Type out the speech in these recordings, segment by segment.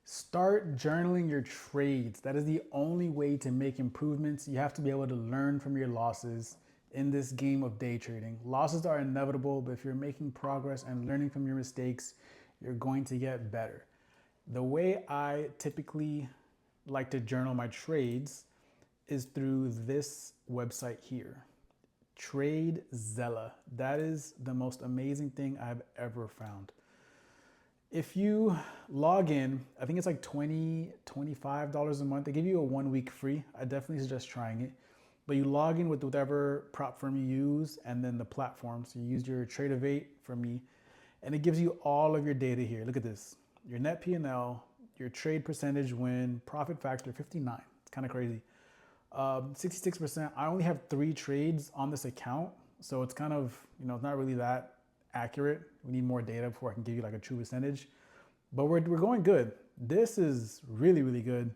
Start journaling your trades. That is the only way to make improvements. You have to be able to learn from your losses in this game of day trading. Losses are inevitable, but if you're making progress and learning from your mistakes, you're going to get better. The way I typically like to journal my trades is through this website here, TRADEZELLA. That is the most amazing thing I've ever found. If you log in, I think it's like $20, $25 a month. They give you a 1 week free. I definitely suggest trying it. But you log in with whatever prop firm you use and then the platform. So you use your Trade of 8 for me, and it gives you all of your data here. Look at this. Your net P&L, your trade percentage win, profit factor 59. It's kind of crazy. 66%. I only have 3 trades on this account, so it's kind of, it's not really that accurate. We need more data before I can give you like a true percentage, but we're going good. This is really, really good.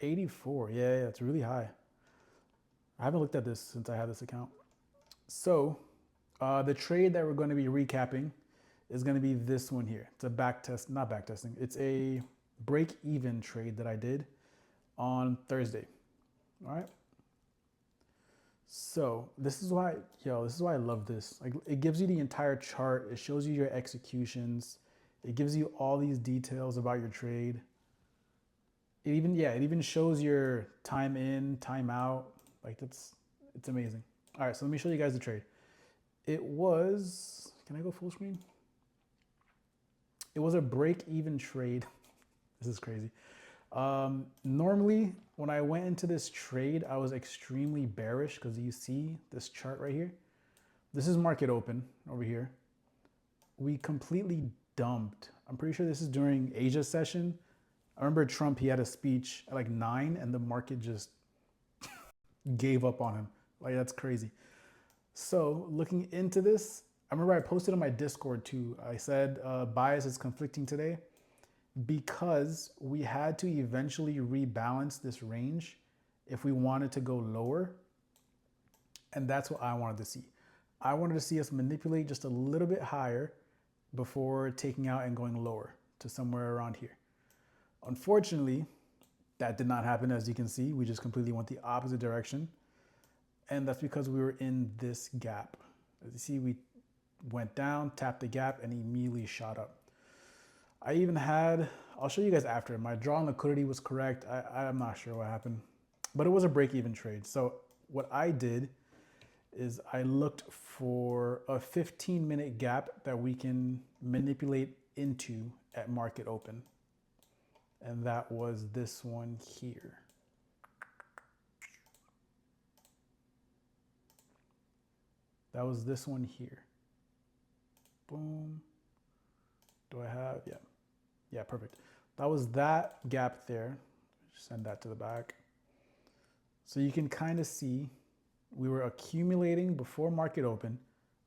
84. Yeah, it's really high. I haven't looked at this since I had this account. So the trade that we're going to be recapping is going to be this one here. It's a back test, not back testing. It's a break even trade that I did on Thursday. All right. So this is why I love this. Like, it gives you the entire chart. It shows you your executions. It gives you all these details about your trade. It even shows your time in, time out. Like, it's amazing. All right, so let me show you guys the trade. It was, can I go full screen? It was a break-even trade. This is crazy. Normally, when I went into this trade, I was extremely bearish because you see this chart right here. This is market open over here. We completely dumped. I'm pretty sure this is during Asia session. I remember Trump, he had a speech at like 9 and the market just gave up on him. Like, that's crazy. So looking into this, I remember I posted on my Discord too. I said bias is conflicting today because we had to eventually rebalance this range if we wanted to go lower. And that's what I wanted to see. I wanted to see us manipulate just a little bit higher before taking out and going lower to somewhere around here. Unfortunately, that did not happen. As you can see, we just completely went the opposite direction. And that's because we were in this gap. As you see, we went down, tapped the gap, and immediately shot up. I even had, I'll show you guys after, my draw on liquidity was correct. I'm not sure what happened, but it was a break-even trade. So what I did is I looked for a 15-minute gap that we can manipulate into at market open. And that was this one here. That was this one here. Boom. Do I have, yeah, perfect. That was that gap there. Send that to the back. So you can kind of see we were accumulating before market open,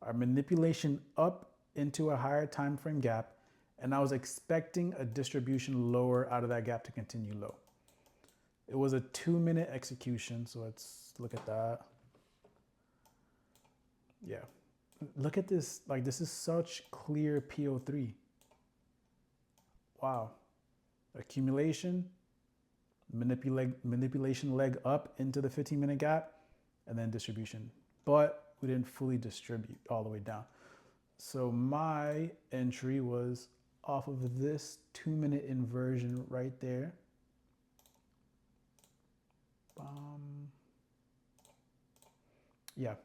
our manipulation up into a higher time frame gap, and I was expecting a distribution lower out of that gap to continue low. It was a 2-minute execution, so let's look at that. Yeah, look at this. Like, this is such clear PO3. Wow. Accumulation, manipulation leg up into the 15-minute gap, and then distribution. But we didn't fully distribute all the way down. So my entry was off of this 2-minute inversion right there. Yeah,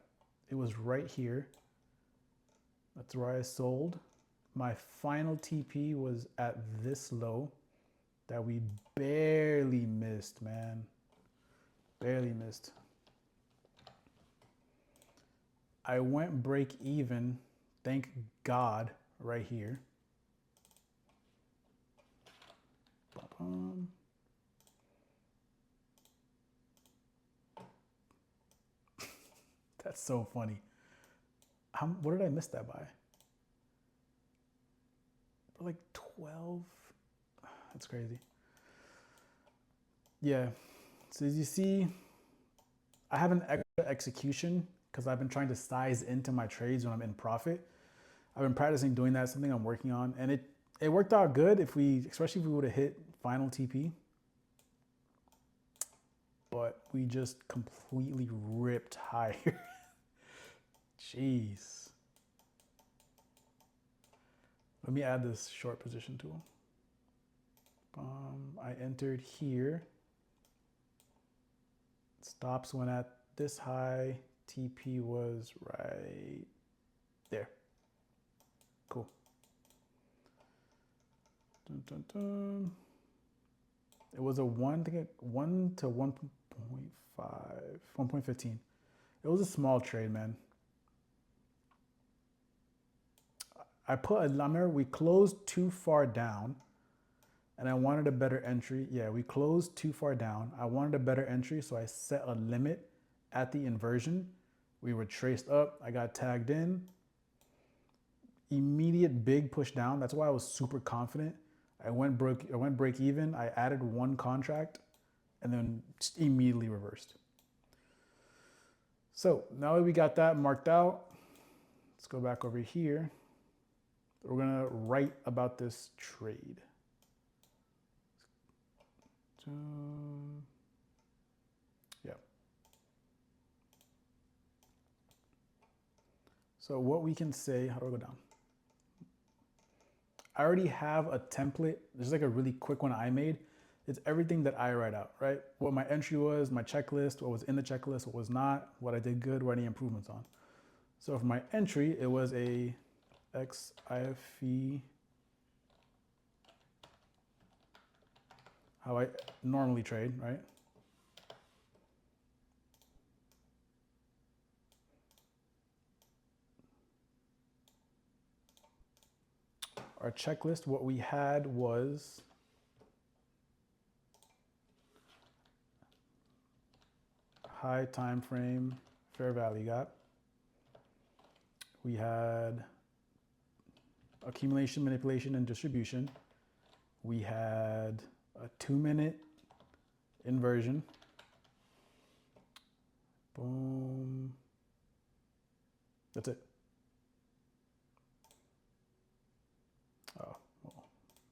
it was right here. That's where I sold. My final TP was at this low that we barely missed, man. Barely missed. I went break even, thank God, right here. That's so funny. What did I miss that by? Like 12? That's crazy. Yeah. So as you see, I have an extra execution because I've been trying to size into my trades when I'm in profit. I've been practicing doing that, something I'm working on, and It worked out good especially if we would have hit final TP. But we just completely ripped higher. Jeez. Let me add this short position tool. I entered here. Stops when at this high. TP was right there. Cool. Dun, dun, dun. It was a 1 to 1.5, 1.15. It was a small trade, man. I remember we closed too far down and I wanted a better entry. Yeah, we closed too far down. I wanted a better entry, so I set a limit at the inversion. We were traced up. I got tagged in. Immediate big push down. That's why I was super confident. I went break even. I added one contract and then just immediately reversed. So now that we got that marked out, let's go back over here. We're gonna write about this trade. Yeah. So what we can say, how do I go down? I already have a template. There's like a really quick one I made. It's everything that I write out, right? What my entry was, my checklist, what was in the checklist, what was not, what I did good, what any improvements on. So for my entry, it was a XIFE, how I normally trade, right? Our checklist, what we had was high time frame, fair value gap. We had accumulation, manipulation, and distribution. We had a 2-minute inversion. Boom. That's it. Oh, well,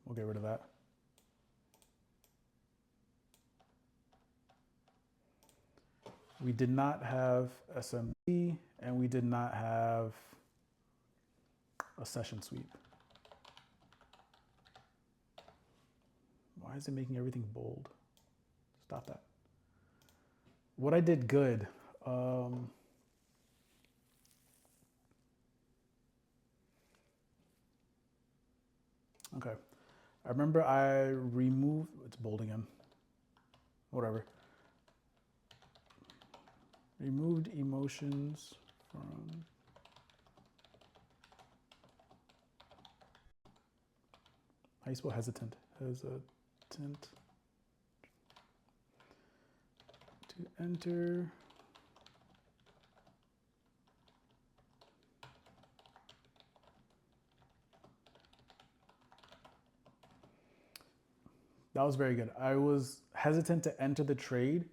we'll get rid of that. We did not have SMB, and we did not have a session sweep. Why is it making everything bold? Stop that. What I did good. Okay. I remember I removed, it's bold again. Whatever. Removed emotions from how you spell hesitant? Hesitant to enter. That was very good. I was hesitant to enter the trade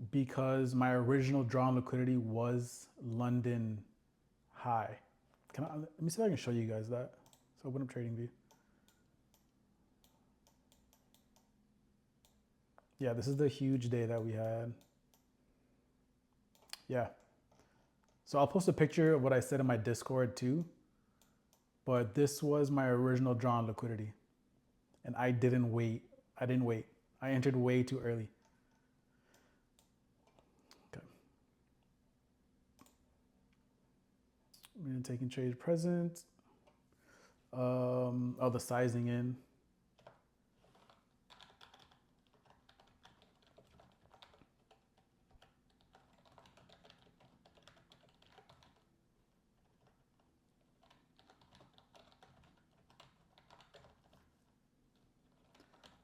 because my original drawn liquidity was London high. Let me see if I can show you guys that. So open up TradingView. Yeah, this is the huge day that we had. Yeah. So I'll post a picture of what I said in my Discord too. But this was my original drawn liquidity. And I didn't wait. I didn't wait. I entered way too early. Okay. We're taking trade present. Oh, the sizing in.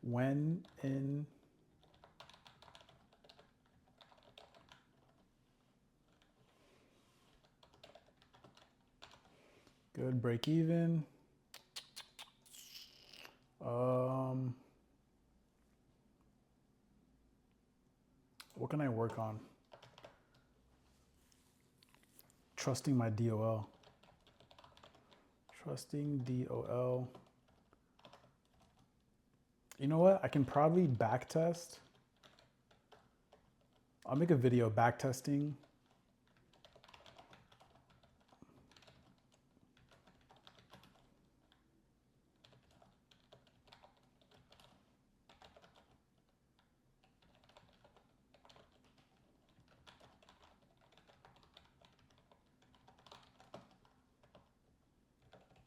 When in good, break even. What can I work on? Trusting my DOL. Trusting DOL. You know what? I can probably back test. I'll make a video back testing.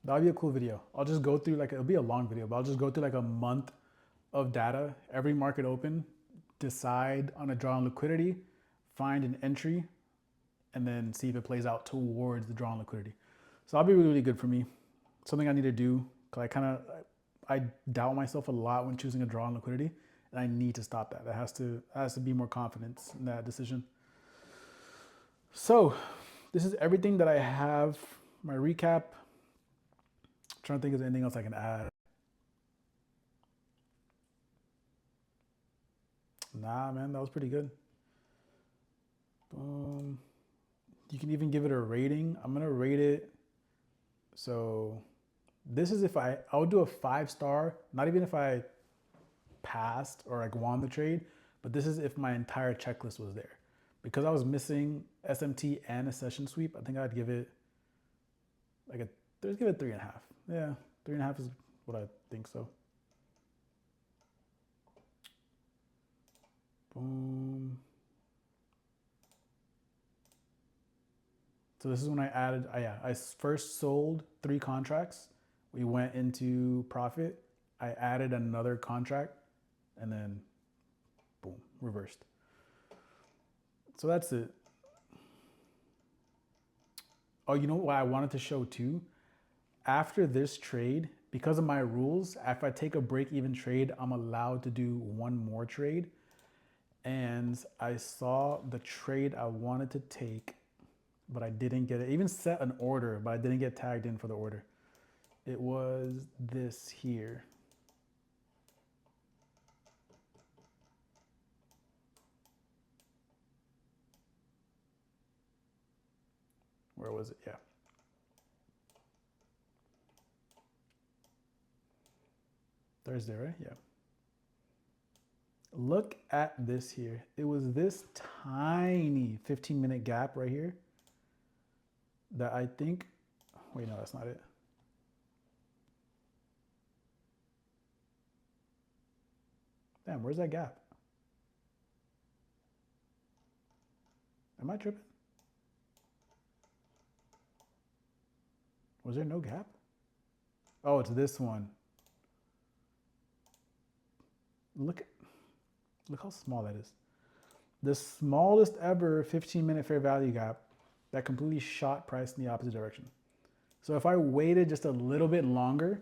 That'll be a cool video. I'll just go through like, it'll be a long video, but I'll just go through like a month of data, every market open, decide on a draw on liquidity, find an entry, and then see if it plays out towards the draw on liquidity. So that'll be really, really good for me. Something I need to do, because I doubt myself a lot when choosing a draw on liquidity, and I need to stop that. There has to be more confidence in that decision. So this is everything that I have, my recap. I'm trying to think if there's anything else I can add. Nah, man, that was pretty good. Boom. You can even give it a rating. I'm gonna rate it. So this is if I would do a 5-star, not even if I passed or like won the trade, but this is if my entire checklist was there. Because I was missing SMT and a session sweep, I think I'd give it like let's give it 3.5. Yeah, 3.5 is what I think so. Boom. So this is when I added, I first sold 3 contracts. We went into profit. I added another contract and then boom, reversed. So that's it. Oh, you know what I wanted to show too? After this trade, because of my rules, if I take a break-even trade, I'm allowed to do one more trade. And I saw the trade I wanted to take, but I didn't get it. I even set an order, but I didn't get tagged in for the order. It was this here. Where was it? Yeah. Thursday, right? Yeah. Look at this here. It was this tiny 15-minute gap right here that I think, wait, no, that's not it. Damn, where's that gap? Am I tripping? Was there no gap? Oh, it's this one. Look how small that is. The smallest ever 15-minute fair value gap that completely shot price in the opposite direction. So if I waited just a little bit longer,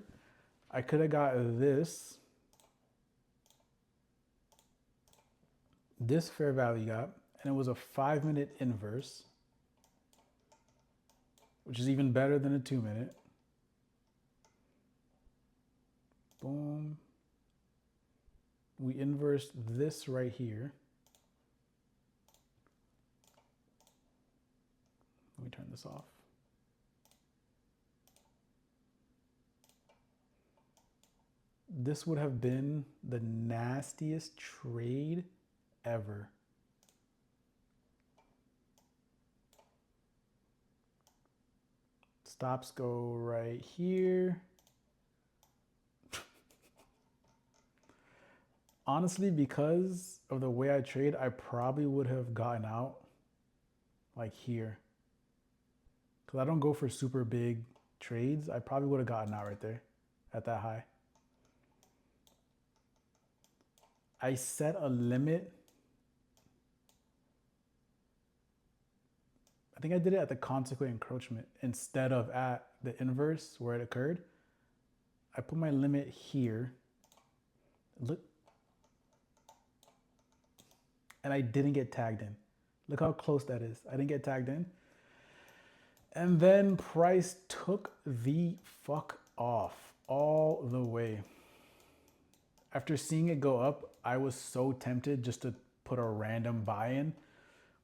I could have got this fair value gap, and it was a 5-minute inverse, which is even better than a 2-minute. Boom. We inversed this right here. Let me turn this off. This would have been the nastiest trade ever. Stops go right here. Honestly, because of the way I trade, I probably would have gotten out like here. Because I don't go for super big trades. I probably would have gotten out right there at that high. I set a limit. I think I did it at the consequent encroachment instead of at the inverse where it occurred. I put my limit here. Look. And I didn't get tagged in. Look how close that is. I didn't get tagged in. And then price took the fuck off all the way. After seeing it go up, I was so tempted just to put a random buy in,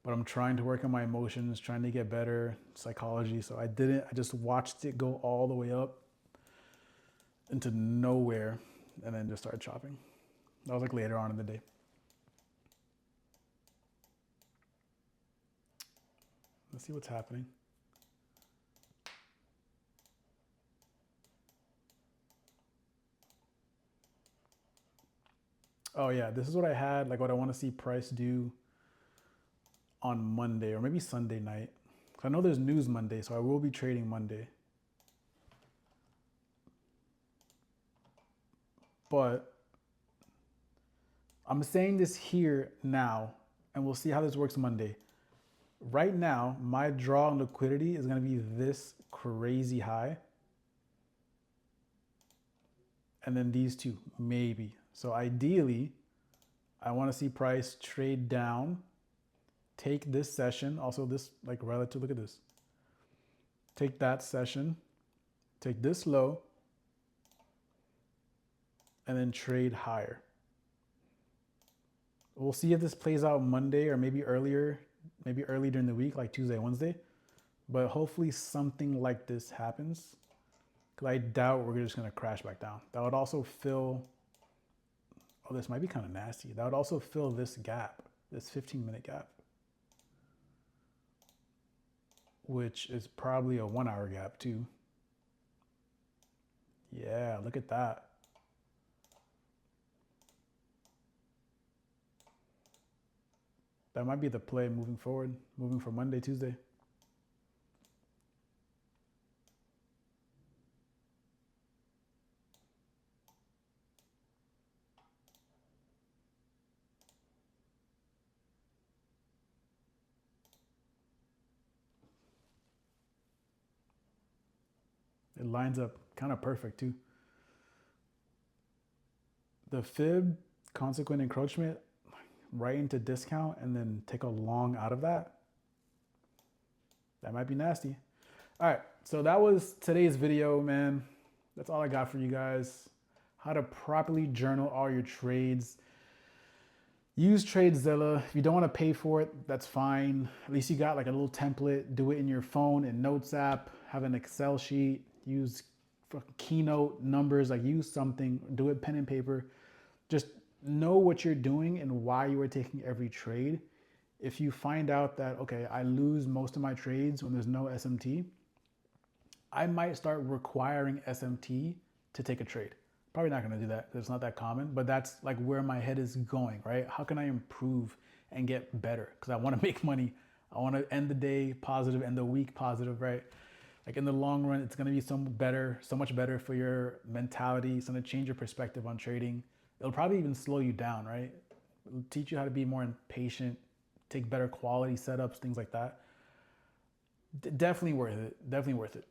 but I'm trying to work on my emotions, trying to get better psychology. So I didn't, I just watched it go all the way up into nowhere and then just started chopping. That was like later on in the day. Let's see what's happening. Oh yeah, this is what I had, like what I want to see price do on Monday or maybe Sunday night. I know there's news Monday, so I will be trading Monday. But I'm saying this here now, and we'll see how this works Monday. Right now, my draw on liquidity is going to be this crazy high. And then these two, maybe. So ideally, I want to see price trade down, take this session, also this like relative, look at this. Take that session, take this low, and then trade higher. We'll see if this plays out Monday or maybe earlier, maybe early during the week, like Tuesday, Wednesday. But hopefully something like this happens, because I doubt we're just going to crash back down. That would also fill, oh, this might be kind of nasty. That would also fill this gap, this 15-minute gap, which is probably a 1 hour gap too. Yeah, look at that. That might be the play moving forward, moving from Monday, Tuesday. It lines up kind of perfect too. The fib, consequent encroachment, right into discount and then take a long out of that. That might be nasty. All right, so that was today's video, man. That's all I got for you guys. How to properly journal all your trades. Use TRADEZELLA. If you don't want to pay for it, that's fine. At least you got like a little template. Do it in your phone and Notes app. Have an Excel sheet. Use Keynote numbers. Like use something. Do it pen and paper. Just know what you're doing and why you are taking every trade. If you find out that, okay, I lose most of my trades when there's no SMT, I might start requiring SMT to take a trade. Probably not gonna do that. It's not that common, but that's like where my head is going, right? How can I improve and get better? Because I wanna make money. I wanna end the day positive, end the week positive, right? Like in the long run, it's gonna be so much better for your mentality. It's gonna change your perspective on trading. It'll probably even slow you down, right? It'll teach you how to be more impatient, take better quality setups, things like that. Definitely worth it. Definitely worth it.